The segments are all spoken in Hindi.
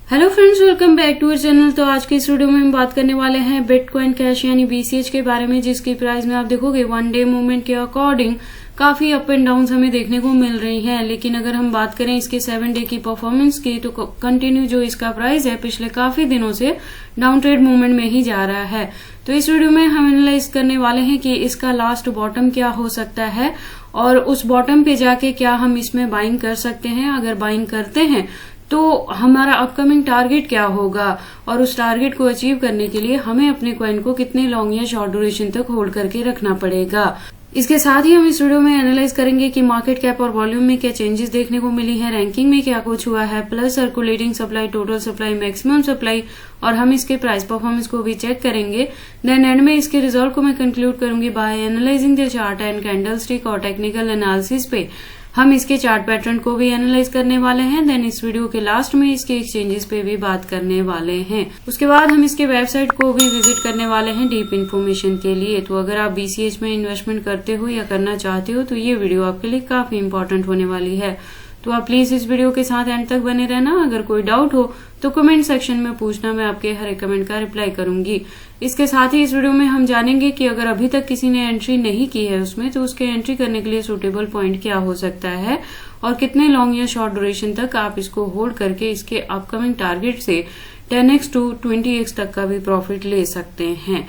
Hello friends, welcome back to our channel. तो आज के इस वीडियो में हम बात करने वाले हैं बिटकॉइन कैश यानी बीसीएच के बारे में, जिसकी प्राइस में आप देखोगे वन डे मूवमेंट के अकॉर्डिंग काफी अप एंड डाउन हमें देखने को मिल रही हैं। लेकिन अगर हम बात करें इसके 7 डे की परफॉर्मेंस की, तो कंटिन्यू जो इसका प्राइस है पिछले काफी दिनों से डाउन ट्रेड मूवमेंट में ही जा रहा है। तो इस वीडियो में हम एनालाइज करने वाले हैं कि इसका लास्ट बॉटम क्या हो सकता है और उस बॉटम पे जाके क्या हम इसमें बाइंग कर सकते हैं। अगर बाइंग करते हैं तो हमारा अपकमिंग टारगेट क्या होगा और उस टारगेट को अचीव करने के लिए हमें अपने कॉइन को कितने लॉन्ग या शॉर्ट ड्यूरेशन तक होल्ड करके रखना पड़ेगा। इसके साथ ही हम इस वीडियो में एनालाइज करेंगे कि मार्केट कैप और वॉल्यूम में क्या चेंजेस देखने को मिली है, रैंकिंग में क्या कुछ हुआ है, plus circulating supply, total supply, maximum supply, और हम इसके प्राइस परफॉर्मेंस को भी चेक करेंगे। देन एंड में इसके रिजल्ट को मैं कंक्लूड करूंगी by analysing the chart and candlestick और टेक्निकल एनालिसिस पे हम इसके चार्ट पैटर्न को भी एनालाइज करने वाले हैं। देन इस वीडियो के लास्ट में इसके एक्सचेंजेस पे भी बात करने वाले हैं। उसके बाद हम इसके वेबसाइट को भी विजिट करने वाले हैं डीप इन्फॉर्मेशन के लिए। तो अगर आप बीसीएच में इन्वेस्टमेंट करते हो या करना चाहते हो तो ये वीडियो आपके लिए काफी इंपॉर्टेंट होने वाली है। तो आप प्लीज इस वीडियो के साथ एंड तक बने रहना। अगर कोई डाउट हो तो कमेंट सेक्शन में पूछना, मैं आपके हर एक कमेंट का रिप्लाई करूंगी। इसके साथ ही इस वीडियो में हम जानेंगे कि अगर अभी तक किसी ने एंट्री नहीं की है उसमें, तो उसके एंट्री करने के लिए सुटेबल पॉइंट क्या हो सकता है और कितने लॉन्ग या शॉर्ट ड्यूरेशन तक आप इसको होल्ड करके इसके अपकमिंग टारगेट से 10x to 20x तक का भी प्रॉफिट ले सकते हैं।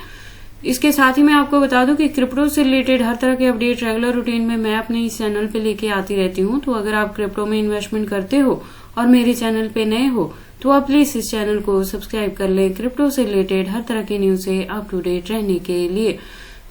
इसके साथ ही मैं आपको बता दूं कि क्रिप्टो से रिलेटेड हर तरह के अपडेट रेगुलर रूटीन में मैं अपने इस चैनल पे लेके आती रहती हूं। तो अगर आप क्रिप्टो में इन्वेस्टमेंट करते हो और मेरे चैनल पे नए हो तो आप प्लीज इस चैनल को सब्सक्राइब कर लें क्रिप्टो से रिलेटेड हर तरह की न्यूज से अप टू डेट रहने के लिए।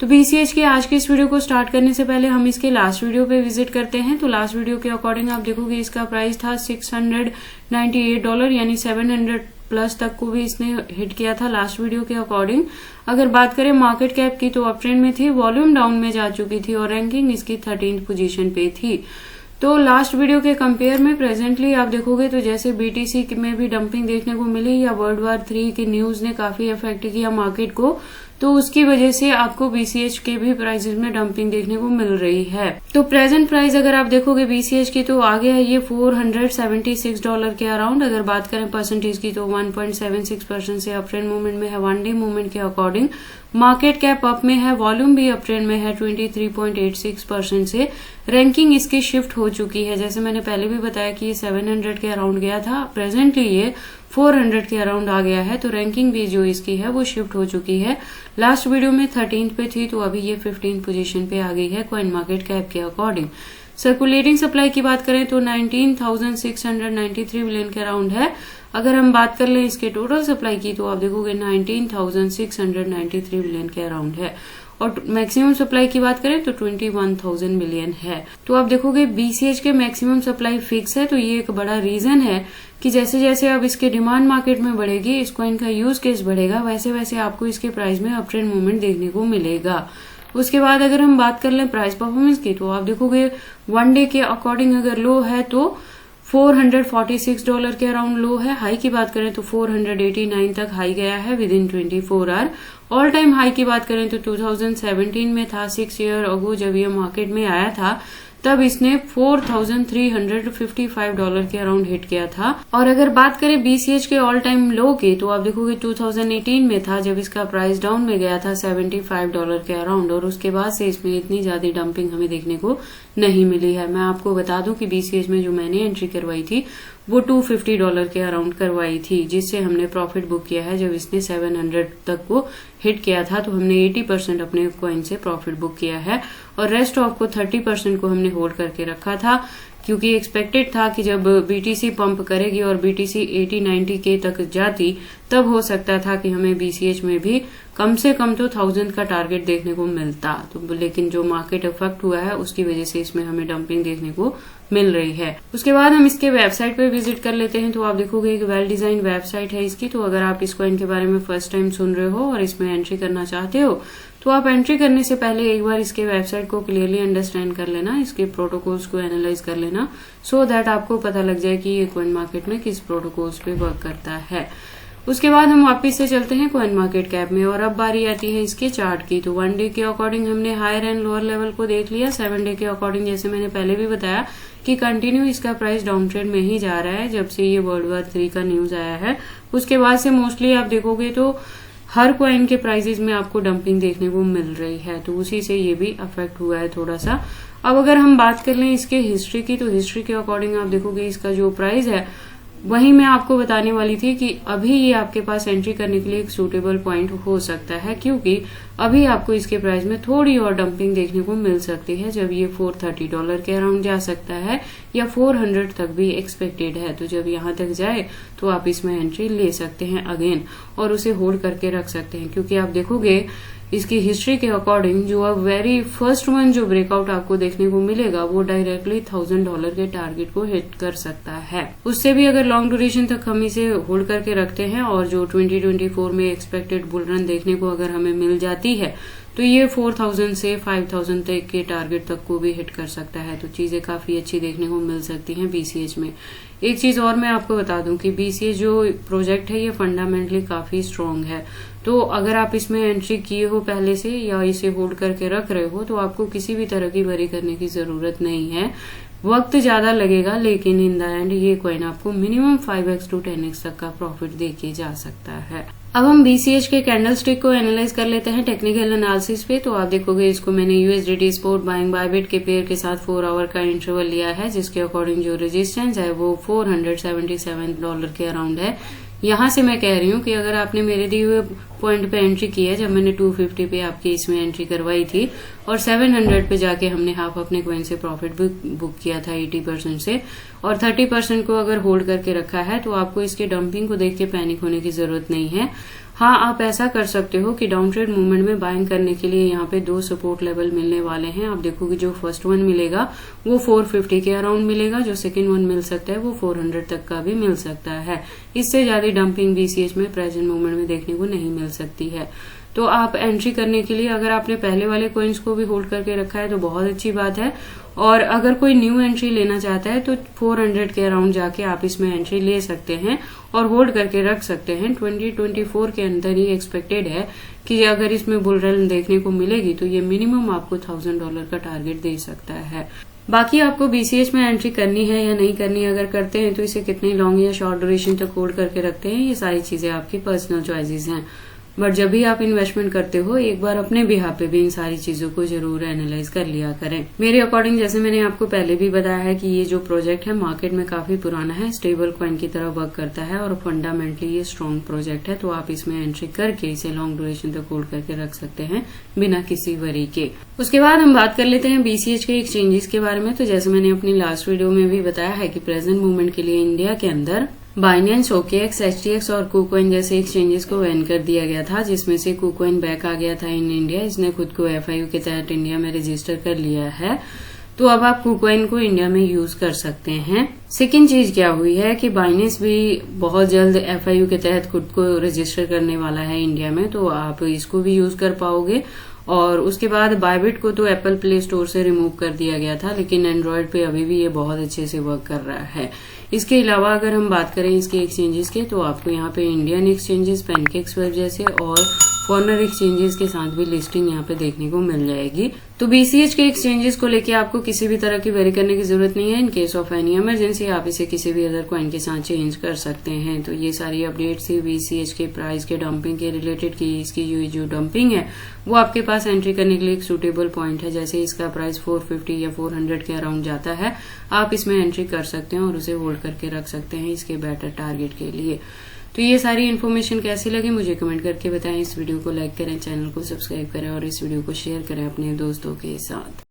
तो बीसीएच के आज के इस वीडियो को स्टार्ट करने से पहले हम इसके लास्ट वीडियो पे विजिट करते हैं। तो लास्ट वीडियो के अकॉर्डिंग आप देखोगे इसका प्राइस था $698 यानी 700 प्लस तक को भी इसने हिट किया था लास्ट वीडियो के अकॉर्डिंग। अगर बात करें मार्केट कैप की तो अप ट्रेंड में थी, वॉल्यूम डाउन में जा चुकी थी और रैंकिंग इसकी 13th पोजीशन पे थी। तो लास्ट वीडियो के कंपेयर में प्रेजेंटली आप देखोगे तो जैसे बीटीसी में भी डंपिंग देखने को मिली या वर्ल्ड वॉर 3 की न्यूज ने काफी अफेक्ट किया मार्केट को, तो उसकी वजह से आपको बीसीएच के भी प्राइसेस में डंपिंग देखने को मिल रही है। तो प्रेजेंट प्राइस अगर आप देखोगे बीसीएच की तो आगे है ये $476 के अराउंड। अगर बात करें परसेंटेज की तो 1.76% से अप ट्रेंड मूवमेंट में है। वन डे मूवमेंट के अकॉर्डिंग मार्केट कैप अप में है, वॉल्यूम भी अप ट्रेंड में है 23.86% से। रैंकिंग इसकी शिफ्ट हो चुकी है, जैसे मैंने पहले भी बताया कि ये 700 के अराउंड गया था, प्रेजेंटली ये 400 के अराउंड आ गया है। तो रैंकिंग भी जो इसकी है वो शिफ्ट हो चुकी है। लास्ट वीडियो में 13th पे थी तो अभी ये 15th पोजीशन पे आ गई है कॉइन मार्केट कैप के अकॉर्डिंग। सर्कुलेटिंग सप्लाई की बात करें तो 19,693 बिलियन के अराउंड है। अगर हम बात कर लें इसके टोटल सप्लाई की तो आप देखोगे 19,693 बिलियन के अराउंड है और मैक्सिमम सप्लाई की बात करें तो 21,000 बिलियन है। तो आप देखोगे बीसीएच के मैक्सिमम सप्लाई फिक्स है। तो ये एक बड़ा रीजन है कि जैसे जैसे अब इसके डिमांड मार्केट में बढ़ेगी, इस कॉइन का यूज केस बढ़ेगा, वैसे वैसे आपको इसके प्राइस में अप ट्रेंड मूवमेंट देखने को मिलेगा। उसके बाद अगर हम बात कर लें प्राइस परफॉर्मेंस की तो आप देखोगे वन डे के अकॉर्डिंग अगर लो है तो $446 के अराउंड लो है। हाई की बात करें तो 489 तक हाई गया है within 24 hour. All time high की बात करें तो 2017 में था, 6 ईयर अगो जब ये मार्केट में आया था तब इसने $4,355 के अराउंड हिट किया था। और अगर बात करें बीसीएच के ऑल टाइम लो की तो आप देखोगे 2018 में था जब इसका प्राइस डाउन में गया था $75 के अराउंड, और उसके बाद से इसमें इतनी ज्यादा डंपिंग हमें देखने को नहीं मिली है। मैं आपको बता दूं कि बीसीएच में जो मैंने एंट्री करवाई थी वो $250 के अराउंड करवाई थी, जिससे हमने प्रॉफिट बुक किया है। जब इसने 700 तक को हिट किया था तो हमने 80% अपने कॉइन से प्रॉफिट बुक किया है और रेस्ट ऑफ को 30% को हमने होल्ड करके रखा था, क्योंकि एक्सपेक्टेड था कि जब बीटीसी पंप करेगी और बीटीसी 80-90 के तक जाती तब हो सकता था कि हमें बीसीएच में भी कम से कम तो 1000 का टारगेट देखने को मिलता। तो लेकिन जो मार्केट इफेक्ट हुआ है उसकी वजह से इसमें हमें डंपिंग देखने को मिल रही है। उसके बाद हम इसके वेबसाइट पे विजिट कर लेते हैं। तो आप देखोगे एक वेल डिजाइन वेबसाइट है इसकी। तो अगर आप इस कॉइन के बारे में फर्स्ट टाइम सुन रहे हो और इसमें एंट्री करना चाहते हो तो आप एंट्री करने से पहले एक बार इसके वेबसाइट को क्लियरली अंडरस्टैंड कर लेना, इसके प्रोटोकॉल्स को एनालाइज कर लेना, सो दैट आपको पता लग जाए कि ये कॉइन मार्केट में किस प्रोटोकॉल्स पे वर्क करता है। उसके बाद हम वापस से चलते हैं कॉइन मार्केट कैप में और अब बारी आती है इसके चार्ट की। तो वन डे के अकॉर्डिंग हमने हायर एंड लोअर लेवल को देख लिया। 7 डे के अकॉर्डिंग जैसे मैंने पहले भी बताया कि कंटिन्यू इसका प्राइस डाउन ट्रेंड में ही जा रहा है। जब से ये वर्ल्ड वॉर 3 का न्यूज आया है उसके बाद से मोस्टली आप देखोगे तो हर कॉइन के प्राइसेस में आपको डंपिंग देखने को मिल रही है, तो उसी से ये भी अफेक्ट हुआ है थोड़ा सा। अब अगर हम बात कर लें इसके हिस्ट्री की, तो हिस्ट्री के अकॉर्डिंग आप देखोगे इसका जो प्राइस है वही मैं आपको बताने वाली थी कि अभी ये आपके पास एंट्री करने के लिए एक सूटेबल पॉइंट हो सकता है, क्योंकि अभी आपको इसके प्राइस में थोड़ी और डंपिंग देखने को मिल सकती है। जब ये $430 के अराउंड जा सकता है या 400 तक भी एक्सपेक्टेड है, तो जब यहाँ तक जाए तो आप इसमें एंट्री ले सकते हैं अगेन और उसे होल्ड करके रख सकते हैं, क्योंकि आप देखोगे इसकी हिस्ट्री के अकॉर्डिंग जो अब वेरी फर्स्ट वन जो ब्रेकआउट आपको देखने को मिलेगा वो डायरेक्टली $1000 के टारगेट को हिट कर सकता है। उससे भी अगर लॉन्ग ड्यूरेशन तक हम इसे होल्ड करके रखते हैं और जो 2024 में एक्सपेक्टेड बुल रन देखने को अगर हमें मिल जाती है तो ये 4000 से 5000 तक के टारगेट तक को भी हिट कर सकता है। तो चीजें काफी अच्छी देखने को मिल सकती हैं बीसीएच में। एक चीज और मैं आपको बता दूं कि बीसीएच जो प्रोजेक्ट है ये फंडामेंटली काफी स्ट्रांग है, तो अगर आप इसमें एंट्री किए हो पहले से या इसे होल्ड करके रख रहे हो तो आपको किसी भी तरह की वरी करने की जरूरत नहीं है। वक्त ज्यादा लगेगा लेकिन इन द एंड ये कॉइन आपको मिनिमम 5x to 10x तक का प्रॉफिट देके जा सकता है। अब हम बीसीएच के कैंडल स्टिक को एनालाइज कर लेते हैं टेक्निकल एनालिसिस पे। तो आप देखोगे इसको मैंने यूएसडीटी स्पोर्ट बाइंग बायबिट के पेयर के साथ 4 आवर का इंटरवल लिया है, जिसके अकॉर्डिंग जो रेजिस्टेंस है वो $477 के अराउंड है। यहां से मैं कह रही हूं कि अगर आपने मेरे दिए हुए पॉइंट पे एंट्री की है, जब मैंने 250 पे आपकी इसमें एंट्री करवाई थी और 700 पे जाके हमने हाफ अपने कॉइन से प्रॉफिट बुक किया था 80% से, और 30% को अगर होल्ड करके रखा है तो आपको इसके डंपिंग को देख के पैनिक होने की जरूरत नहीं है। हाँ, आप ऐसा कर सकते हो कि डाउन ट्रेड मूवमेंट में बाइंग करने के लिए यहाँ पे 2 सपोर्ट लेवल मिलने वाले हैं। आप देखोगे जो फर्स्ट वन मिलेगा वो 450 के अराउंड मिलेगा, जो सेकंड वन मिल सकता है वो 400 तक का भी मिल सकता है। इससे ज्यादा डंपिंग बीसीएच में प्रेजेंट मूवमेंट में देखने को नहीं मिल सकती है। तो आप एंट्री करने के लिए अगर आपने पहले वाले कॉइन्स को भी होल्ड करके रखा है तो बहुत अच्छी बात है, और अगर कोई न्यू एंट्री लेना चाहता है तो 400 के अराउंड जाके आप इसमें एंट्री ले सकते हैं और होल्ड करके रख सकते हैं। 2024 के अंदर ही एक्सपेक्टेड है कि अगर इसमें बुल रन देखने को मिलेगी तो ये मिनिमम आपको $1000 का टारगेट दे सकता है। बाकी आपको बीसीएच में एंट्री करनी है या नहीं करनी, अगर करते हैं तो इसे कितनी लॉन्ग या शॉर्ट ड्यूरेशन तक होल्ड करके रखते हैं, ये सारी चीजें आपकी पर्सनल चॉइसेस हैं। बट जब भी आप इन्वेस्टमेंट करते हो एक बार अपने बिहाफ पे भी इन सारी चीजों को जरूर एनालाइज कर लिया करें। मेरे अकॉर्डिंग जैसे मैंने आपको पहले भी बताया है कि ये जो प्रोजेक्ट है मार्केट में काफी पुराना है, स्टेबल कॉइन की तरह वर्क करता है और फंडामेंटली ये स्ट्रॉन्ग प्रोजेक्ट है, तो आप इसमें एंट्री करके इसे लॉन्ग ड्यूरेशन तक होल्ड करके रख सकते हैं बिना किसी वरी के। उसके बाद हम बात कर लेते हैं बीसीएच के एक्सचेंजेस के बारे में। तो जैसे मैंने अपनी लास्ट वीडियो में भी बताया है कि प्रेजेंट मूवमेंट के लिए इंडिया के अंदर बाइनेंस, OKX, HTX और KuCoin जैसे एक्सचेंजेस को बैन कर दिया गया था, जिसमें से KuCoin बैक आ गया था इन इंडिया। इसने खुद को FIU के तहत इंडिया में रजिस्टर कर लिया है, तो अब आप KuCoin को इंडिया में यूज कर सकते हैं। सेकेंड चीज क्या हुई है कि बाइनेंस भी बहुत जल्द FIU के तहत खुद को रजिस्टर करने वाला है इंडिया में, तो आप इसको भी यूज कर पाओगे। और उसके बाद बायबिट को तो एप्पल प्ले स्टोर से रिमूव कर दिया गया था, लेकिन एंड्रॉयड पे अभी भी ये बहुत अच्छे से वर्क कर रहा है। इसके अलावा अगर हम बात करें इसके एक्सचेंजेस के, तो आपको यहाँ पे इंडियन एक्सचेंजेस, पैनकेक्सवेब जैसे और फॉरेनर एक्सचेंजेस के साथ भी लिस्टिंग यहाँ पे देखने को मिल जाएगी। तो बीसीएच के एक्सचेंजेस को लेके आपको किसी भी तरह की वेरी करने की जरूरत नहीं है। In case of any emergency आप इसे किसी भी अदर कॉइन के साथ चेंज कर सकते हैं। तो ये सारी अपडेट्स थी बीसीएच के प्राइस के डंपिंग के रिलेटेड की इसकी जो डंपिंग है वो आपके पास एंट्री करने के लिए एक सुटेबल पॉइंट है। जैसे इसका प्राइस 450 या 400 के अराउंड जाता है, आप इसमें एंट्री कर सकते हैं और उसे होल्ड करके रख सकते हैं इसके बेटर टारगेट के लिए। तो ये सारी इन्फॉर्मेशन कैसी लगी मुझे कमेंट करके बताएं। इस वीडियो को लाइक करें, चैनल को सब्सक्राइब करें और इस वीडियो को शेयर करें अपने दोस्तों के साथ।